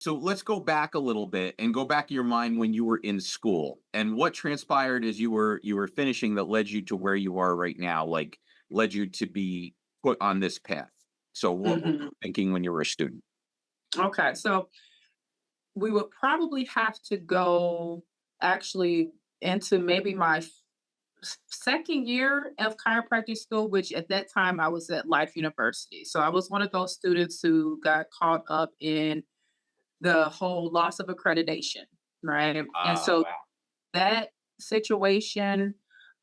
So let's go back a little bit and go back in your mind when you were in school and what transpired as you were finishing that led you to where you are right now, like led you to be put on this path. So what were you Mhm. thinking when you were a student? Okay, so we would probably have to go actually into maybe my second year of chiropractic school, which at that time I was at Life University. So I was one of those students who got caught up in the whole loss of accreditation, right? And Ah, so wow. that situation,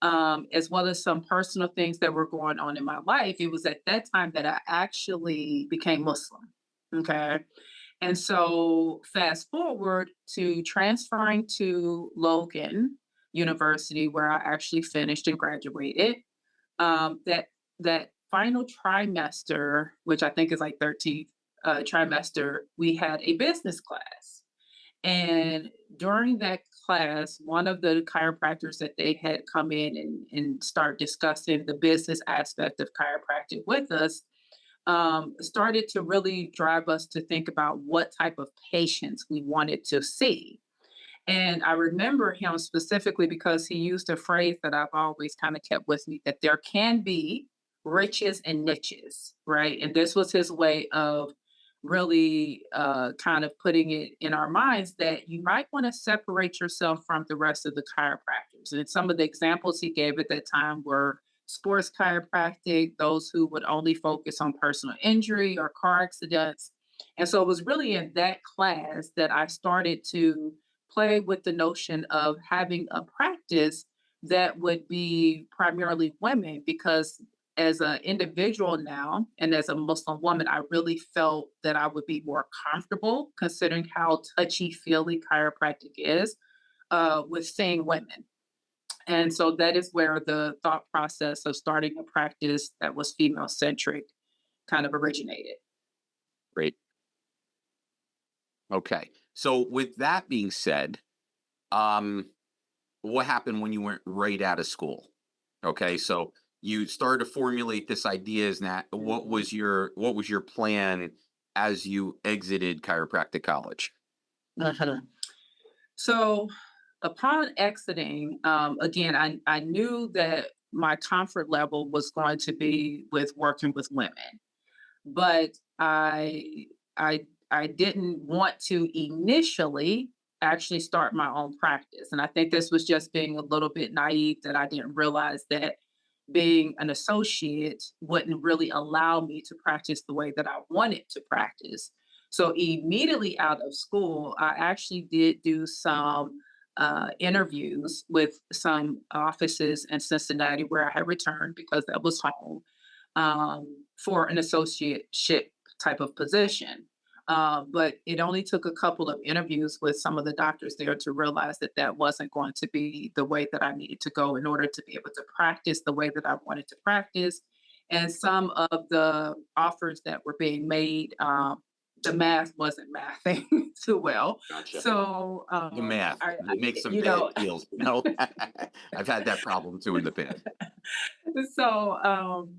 as well as some personal things that were going on in my life, it was at that time that I actually became Muslim. Okay. And so fast forward to transferring to Logan University, where I actually finished and graduated. That final trimester, which I think is like 13th trimester, we had a business class. And during that class, one of the chiropractors that they had come in and start discussing the business aspect of chiropractic with us started to really drive us to think about what type of patients we wanted to see. And I remember him specifically because he used a phrase that I've always kind of kept with me, that there can be riches and niches, right? And this was his way of really kind of putting it in our minds that you might want to separate yourself from the rest of the chiropractors. And some of the examples he gave at that time were sports chiropractic, those who would only focus on personal injury or car accidents. And so it was really in that class that I started to play with the notion of having a practice that would be primarily women because as an individual now and as a Muslim woman, I really felt that I would be more comfortable considering how touchy feely chiropractic is with seeing women. And so that is where the thought process of starting a practice that was female centric kind of originated. Great. Okay. So with that being said, um, what happened when you went right out of school? Okay, so you started to formulate this idea. Is that Mhm. what was your plan as you exited chiropractic college? Uh-huh. So upon exiting, again, I knew that my comfort level was going to be with working with women, but I didn't want to initially actually start my own practice. And I think this was just being a little bit naive that I didn't realize that being an associate wouldn't really allow me to practice the way that I wanted to practice. So immediately out of school, I actually did do some interviews with some offices in Cincinnati where I had returned because that was home for an associateship type of position. But it only took a couple of interviews with some of the doctors there to realize that that wasn't going to be the way that I needed to go in order to be able to practice the way that I wanted to practice. And some of the offers that were being made, the math wasn't mathing too well. Gotcha. So, The math I it makes some you bad know, deals. I've had that problem too in the past. so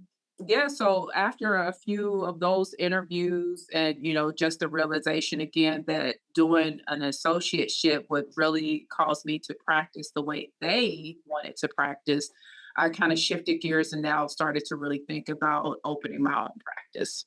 yeah, so after a few of those interviews and just the realization again that doing an associateship would really cause me to practice the way they wanted to practice, I kind of shifted gears and now started to really think about opening my own practice.